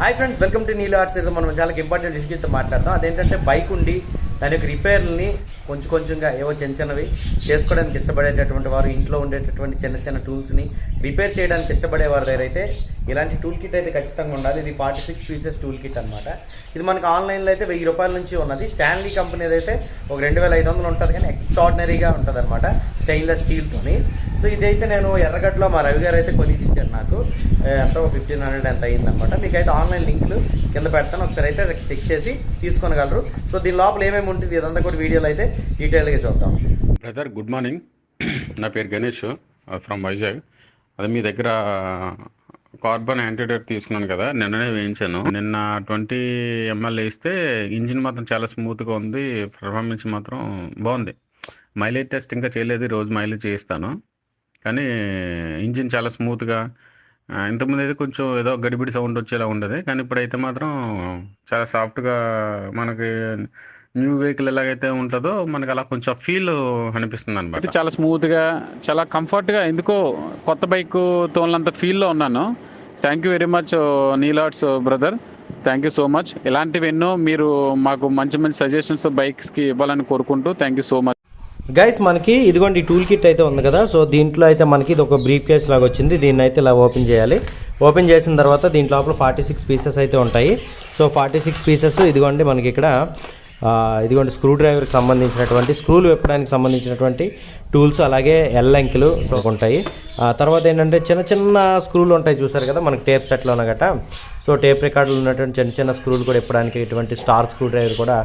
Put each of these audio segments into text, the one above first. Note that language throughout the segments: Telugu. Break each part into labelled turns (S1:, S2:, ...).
S1: Hi friends, welcome to Neelu arts. మనం చాలా ఇంపార్టెంట్ విషయంతో మాట్లాడతాం. అదేంటంటే బైక్ ఉండి దాని యొక్క రిపేర్ని కొంచెంగా ఏవో చిన్నవి చేసుకోవడానికి ఇష్టపడేటటువంటి వారు, ఇంట్లో ఉండేటటువంటి చిన్న టూల్స్ని రిపేర్ చేయడానికి ఇష్టపడే వారి దగ్గర అయితే ఇలాంటి టూల్ కిట్ అయితే ఖచ్చితంగా ఉండాలి. ఇది 46 పీసెస్ టూల్ కిట్ అనమాట. ఇది మనకు ఆన్లైన్లో అయితే 1000 రూపాయల నుంచి ఉన్నది. స్టాన్లీ కంపెనీ అయితే ఒక 2500 ఉంటుంది, కానీ ఎక్స్ట్రాడినరీగా ఉంటుంది అనమాట, స్టెయిన్లెస్ స్టీల్తోని. సో ఇదైతే నేను ఎర్రగడ్డలో మా రవి గారు అయితే కొనిసి ఇచ్చారు నాకు. ఎంతో 1500 ఎంత అయ్యిందనమాట. మీకైతే ఆన్లైన్ లింకులు కింద పెడతాను, ఒకసారి అయితే చెక్ చేసి తీసుకొనగలరు. సో దీని లోపల ఏమేమి ఉంటుంది ఇదంతా కూడా వీడియోలో అయితే డీటెయిల్గా చూద్దాం.
S2: బ్రదర్ గుడ్ మార్నింగ్, నా పేరు గణేష్ ఫ్రమ్ వైజాగ్. అదే మీ దగ్గర కార్బన్ యాంటీడోట్ తీసుకున్నాను కదా, నిన్ననే వేయించాను. నిన్న 20 ml వేస్తే ఇంజిన్ మాత్రం చాలా స్మూత్గా ఉంది, పర్ఫార్మెన్స్ మాత్రం బాగుంది. మైలేజ్ టెస్ట్ ఇంకా చేయలేదు, రోజు మైలేజ్ చేయిస్తాను. కానీ ఇంజిన్ చాలా స్మూత్గా, ఇంతకుముందు అయితే కొంచెం ఏదో గడిబిడి సౌండ్ వచ్చేలా ఉండదు, కానీ ఇప్పుడైతే మాత్రం చాలా సాఫ్ట్గా, మనకి న్యూ వెహికల్ ఎలాగైతే ఉంటుందో మనకి అలా కొంచెం ఫీల్ అనిపిస్తుంది అనమాట. చాలా స్మూత్గా, చాలా కంఫర్ట్గా, ఎందుకో కొత్త బైక్ తోలినంత ఫీల్లో ఉన్నాను. Thank you very much Neelu arts brother, thank you so much. ఇలాంటివి ఎన్నో మీరు మాకు మంచి సజెషన్స్ బైక్స్కి ఇవ్వాలని కోరుకుంటూ thank you so much.
S1: Guys, మనకి ఇదిగోండి ఈ టూల్ కిట్ అయితే ఉంది కదా. సో దీంట్లో అయితే మనకి ఇది ఒక బ్రీఫ్ కేస్ లాగా వచ్చింది. దీన్ని అయితే ఇలా ఓపెన్ చేయాలి. ఓపెన్ చేసిన తర్వాత దీంట్లో లోపల 46 పీసెస్ అయితే ఉంటాయి. సో 46 పీసెస్ ఇదిగోండి మనకి ఇక్కడ ఇదిగోండి స్క్రూ డ్రైవర్కి సంబంధించినటువంటి, స్క్రూలు విప్పడానికి సంబంధించినటువంటి టూల్స్, అలాగే ఎల్లంకిలు సో ఉంటాయి. తర్వాత ఏంటంటే చిన్న స్క్రూలు ఉంటాయి చూసారు కదా మనకి టేప్ సెట్లో ఉన్నగట. సో టేప్ రికార్డులు ఉన్నటువంటి చిన్న స్క్రూలు కూడా ఇప్పడానికి ఇటువంటి స్టార్ స్క్రూ డ్రైవర్ కూడా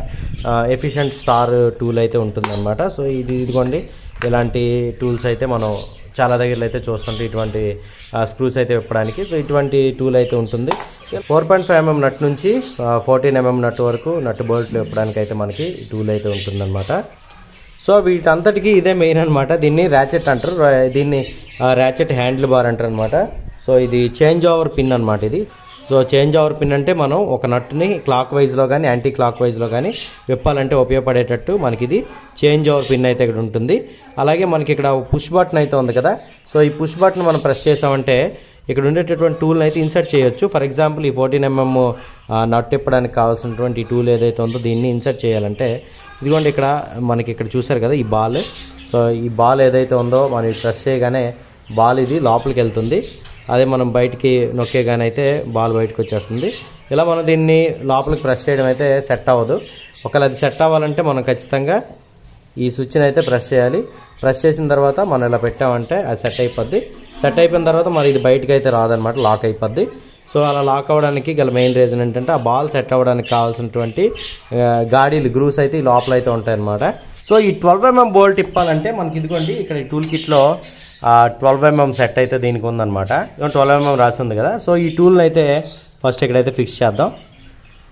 S1: ఎఫిషియెంట్ స్టార్ టూల్ అయితే ఉంటుందన్నమాట. సో ఇదిగోండి ఇలాంటి టూల్స్ అయితే మనం చాలా దగ్గరలో అయితే చూస్తుంటే ఇటువంటి స్క్రూస్ అయితే విప్పడానికి. సో ఇటువంటి టూల్ అయితే ఉంటుంది. 4.5 mm నట్ నుంచి 14 mm నట్ వరకు నట్ బోల్ట్లు విప్పడానికి అయితే మనకి ఈ టూల్ అయితే ఉంటుందన్నమాట. సో వీటంతటికి ఇదే మెయిన్ అనమాట. దీన్ని ర్యాచెట్ అంటారు, దీన్ని ర్యాచెట్ హ్యాండిల్ బార్ అంటారు అనమాట. సో ఇది చేంజ్ ఓవర్ పిన్ అనమాట. ఇది సో చేంజ్ ఓవర్ పిన్ అంటే మనం ఒక నట్టుని క్లాక్ వైజ్లో కానీ యాంటీ క్లాక్ వైజ్లో కానీ విప్పాలంటే ఉపయోగపడేటట్టు మనకి ఇది చేంజ్ ఓవర్ పిన్ అయితే ఇక్కడ ఉంటుంది. అలాగే మనకి ఇక్కడ పుష్ బటన్ అయితే ఉంది కదా. సో ఈ పుష్ బటన్ మనం ప్రెస్ చేసామంటే ఇక్కడ ఉండేటటువంటి టూల్ని అయితే ఇన్సర్ట్ చేయొచ్చు. ఫర్ ఎగ్జాంపుల్ ఈ 14 mm నట్ ఇప్పడానికి కావాల్సినటువంటి ఈ టూల్ ఏదైతే ఉందో దీన్ని ఇన్సర్ట్ చేయాలంటే ఇదిగోండి ఇక్కడ మనకి ఇక్కడ చూసారు కదా ఈ బాల్. సో ఈ బాల్ ఏదైతే ఉందో మనం ప్రెస్ చేయగానే బాల్ ఇది లోపలికి వెళ్తుంది. అదే మనం బయటికి నొక్కేగానే అయితే బాల్ బయటకు వచ్చేస్తుంది. ఇలా మనం దీన్ని లోపలికి ప్రెస్ చేయడం అయితే సెట్ అవ్వదు. ఒకవేళ అది సెట్ అవ్వాలంటే మనం ఖచ్చితంగా ఈ స్విచ్ని అయితే ప్రెస్ చేయాలి. ప్రెస్ చేసిన తర్వాత మనం ఇలా పెట్టామంటే అది సెట్ అయిపోద్ది. సెట్ అయిపోయిన తర్వాత మరి ఇది బయటకు అయితే రాదనమాట, లాక్ అయిపోద్ది. సో అలా లాక్ అవ్వడానికి గల మెయిన్ రీజన్ ఏంటంటే ఆ బాల్ సెట్ అవ్వడానికి కావాల్సినటువంటి గాడీలు గ్రూస్ అయితే ఈ లోపల అయితే ఉంటాయి అనమాట. సో ఈ 12 mm బోల్ట్ ఇప్పాలంటే మనకి ఇదిగోండి ఇక్కడ ఈ టూల్ కిట్లో 12 mm సెట్ అయితే దీనికి ఉందన్నమాట. 12 mm రాసి ఉంది కదా. సో ఈ టూల్ని అయితే ఫస్ట్ ఇక్కడైతే ఫిక్స్ చేద్దాం.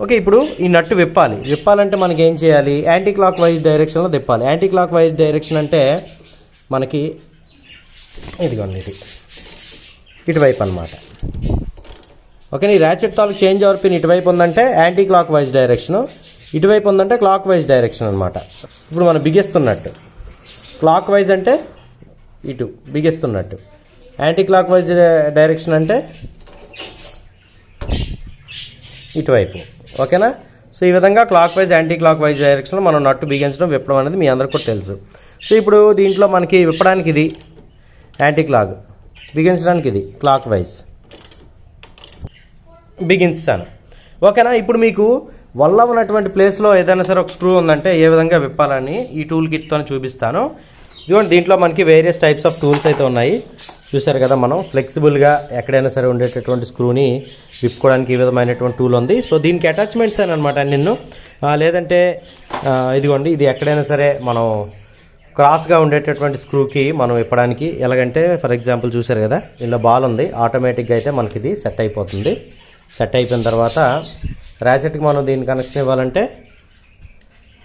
S1: ఓకే, ఇప్పుడు ఈ నట్టు విప్పాలంటే మనకి ఏం చేయాలి? యాంటీ క్లాక్ వైజ్ డైరెక్షన్లో తిప్పాలి. యాంటీ క్లాక్ వైజ్ డైరెక్షన్ అంటే మనకి ఇదిగోండి ఇది ఇటువైపు అనమాట. ఓకే, ఈ ర్యాచెట్ తాలూకు చేంజ్ ఓవర్ పిన్ ఇటువైపు ఉందంటే యాంటీ క్లాక్ వైజ్ డైరెక్షను, ఇటువైపు ఉందంటే క్లాక్ వైజ్ డైరెక్షన్ అనమాట. ఇప్పుడు మనం బిగిస్తున్నట్టు క్లాక్ వైజ్ అంటే ఇటు బిగిస్తున్నట్టు, యాంటీ క్లాక్ వైజ్ డైరెక్షన్ అంటే ఇటువైపు. ఓకేనా? సో ఈ విధంగా clock wise anti clock wise డైరెక్షన్లో మనం నట్టు బిగించడం విప్పడం అనేది మీ అందరికీ కూడా తెలుసు. సో ఇప్పుడు దీంట్లో మనకి విప్పడానికి ఇది యాంటీ క్లాక్, బిగించడానికి ఇది క్లాక్ వైజ్ బిగించాను. ఓకేనా? ఇప్పుడు మీకు వల్ల ఉన్నటువంటి ప్లేస్లో ఏదైనా సరే ఒక స్క్రూ ఉందంటే ఏ విధంగా విప్పాలని ఈ టూల్ కిట్తో చూపిస్తాను. ఇదిగోండి దీంట్లో మనకి వేరియస్ టైప్స్ ఆఫ్ టూల్స్ అయితే ఉన్నాయి. చూసారు కదా, మనం ఫ్లెక్సిబుల్గా ఎక్కడైనా సరే ఉండేటటువంటి స్క్రూని విప్పుకోవడానికి ఈ విధమైనటువంటి టూల్ ఉంది. సో దీనికి అటాచ్మెంట్స్ అని అనమాట నిన్ను, లేదంటే ఇదిగోండి ఇది ఎక్కడైనా సరే మనం క్రాస్గా ఉండేటటువంటి స్క్రూకి మనం విప్పడానికి ఎలాగంటే, ఫర్ ఎగ్జాంపుల్ చూసారు కదా ఇలా బాల్ ఉంది, ఆటోమేటిక్గా అయితే మనకి ఇది సెట్ అయిపోతుంది. సెట్ అయిపోయిన తర్వాత ర్యాచెట్కి మనం దీన్ని కనెక్షన్ ఇవ్వాలంటే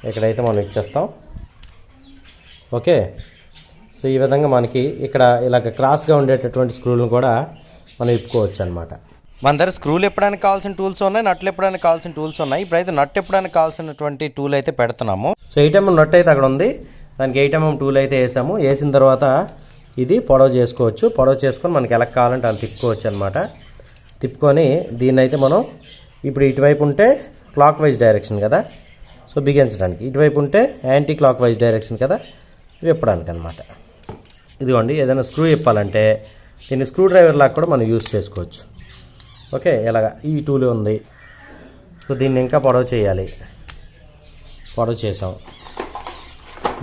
S1: ఇక్కడైతే మనం ఇచ్చేస్తాం. ఓకే, సో ఈ విధంగా మనకి ఇక్కడ ఇలాగ క్రాస్గా ఉండేటటువంటి స్క్రూలను కూడా మనం ఇప్పుకోవచ్చు అనమాట. మన దగ్గర స్క్రూలు ఇప్పడానికి కావాల్సిన టూల్స్ ఉన్నాయి, నట్లు ఇప్పడానికి కావాల్సిన టూల్స్ ఉన్నాయి. ఇప్పుడైతే నట్ ఇప్పడానికి కావాల్సినటువంటి టూల్ అయితే పెడుతున్నాము. సో 8 mm నట్ అయితే అక్కడ ఉంది, దానికి 8 mm టూల్ అయితే వేసాము. వేసిన తర్వాత ఇది పొడవు చేసుకోవచ్చు. పొడవు చేసుకొని మనకి ఎలా కావాలంటే అలా తిప్పుకోవచ్చు అనమాట. తిప్పుకొని దీన్ని అయితే మనం ఇప్పుడు ఇటువైపు ఉంటే క్లాక్ వైజ్ డైరెక్షన్ కదా, సో బిగించడానికి. ఇటువైపు ఉంటే యాంటీ క్లాక్ వైజ్ డైరెక్షన్ కదా, విప్పడానికి అనమాట. ఇదిగోండి, ఏదైనా స్క్రూ విప్పాలంటే దీన్ని స్క్రూ డ్రైవర్ లాగా కూడా మనం యూజ్ చేసుకోవచ్చు. ఓకే, ఇలాగా ఈ టూల్ ఉంది. సో దీన్ని ఇంకా పొడవు చేయాలి. పొడవు చేసాం,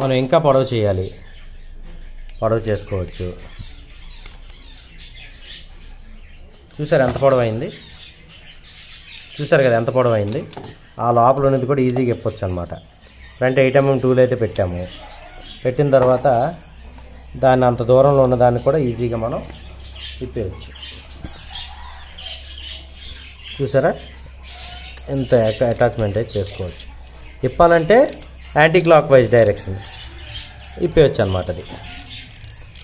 S1: మనం ఇంకా పొడవు చేయాలి, పొడవు చేసుకోవచ్చు. చూసారు ఎంత పొడవు అయింది, చూసారు కదా ఎంత పొడవు అయింది. ఆ లోపల ఉన్నది కూడా ఈజీగా ఇప్పొచ్చు అనమాట. ఫ్రంట్ 8mm టూల్ అయితే పెట్టాము. పెట్టిన తర్వాత దాన్ని అంత దూరంలో ఉన్న దాన్ని కూడా ఈజీగా మనం ఇప్పేయచ్చు. చూసారా ఎంత అటాచ్మెంట్ అయితే చేసుకోవచ్చు. ఇప్పాలంటే యాంటీ క్లాక్ వైజ్ డైరెక్షన్ ఇప్పేయచ్చు అనమాట. అది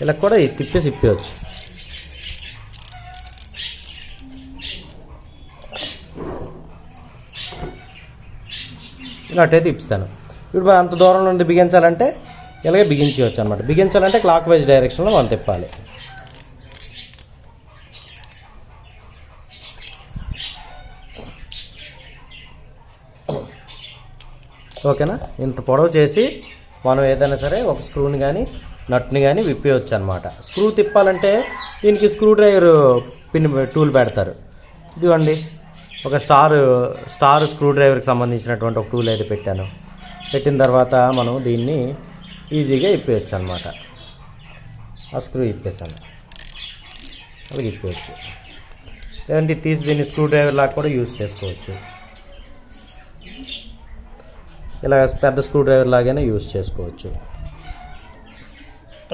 S1: ఇలా కూడా తిప్పేసి ఇప్పేయచ్చు. ఇలా అట్టయితే ఇప్పిస్తాను. ఇప్పుడు మనం అంత దూరంలో నుండి బిగించాలంటే ఇలాగే బిగించవచ్చు అనమాట. బిగించాలంటే క్లాక్ వైజ్ డైరెక్షన్లో మనం తిప్పాలి. ఓకేనా, ఇంత పొడవు చేసి మనం ఏదైనా సరే ఒక స్క్రూని కానీ నట్ని కానీ విప్పేయచ్చు అనమాట. స్క్రూ తిప్పాలంటే దీనికి స్క్రూ డ్రైవర్ పిన్ టూల్ పెడతారు. ఇదిగోండి, ఒక స్టార్ స్క్రూ డ్రైవర్కి సంబంధించినటువంటి ఒక టూల్ అయితే పెట్టాను. పెట్టిన తర్వాత మనం దీన్ని ఈజీగా ఇప్పేయచ్చు అనమాట. ఆ స్క్రూ ఇప్పేసాను, అది ఇప్పేయచ్చు. లేదంటే తీసి దీన్ని స్క్రూ డ్రైవర్ లాగా కూడా యూజ్ చేసుకోవచ్చు. ఇలా పెద్ద స్క్రూ డ్రైవర్ లాగానే యూజ్ చేసుకోవచ్చు.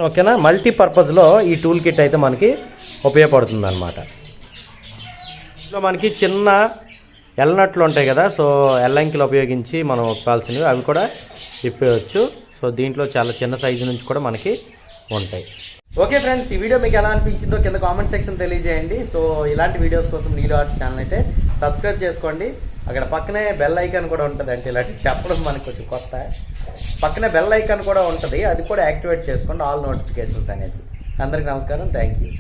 S1: ఓకేనా, మల్టీపర్పస్లో ఈ టూల్ కిట్ అయితే మనకి ఉపయోగపడుతుంది అనమాట. ఇందులో మనకి చిన్న ఎల్లనట్లు ఉంటాయి కదా, సో ఎల్లంకిలు ఉపయోగించి మనం ఒప్పాల్సినవి అవి కూడా తిప్పేయచ్చు. సో దీంట్లో చాలా చిన్న సైజు నుంచి కూడా మనకి ఉంటాయి. ఓకే ఫ్రెండ్స్, ఈ వీడియో మీకు ఎలా అనిపించిందో కింద కామెంట్ సెక్షన్ తెలియజేయండి. సో ఇలాంటి వీడియోస్ కోసం నీలు ఆర్ట్స్ ఛానల్ అయితే సబ్స్క్రైబ్ చేసుకోండి. అక్కడ పక్కనే బెల్ ఐకాన్ కూడా ఉంటుంది. అంటే ఇలాంటివి చెప్పడం మనకు కొంచెం కొత్త. పక్కనే బెల్ ఐకాన్ కూడా ఉంటుంది, అది కూడా యాక్టివేట్ చేసుకోండి, ఆల్ నోటిఫికేషన్స్ అనేసి. అందరికీ నమస్కారం, థ్యాంక్ యూ.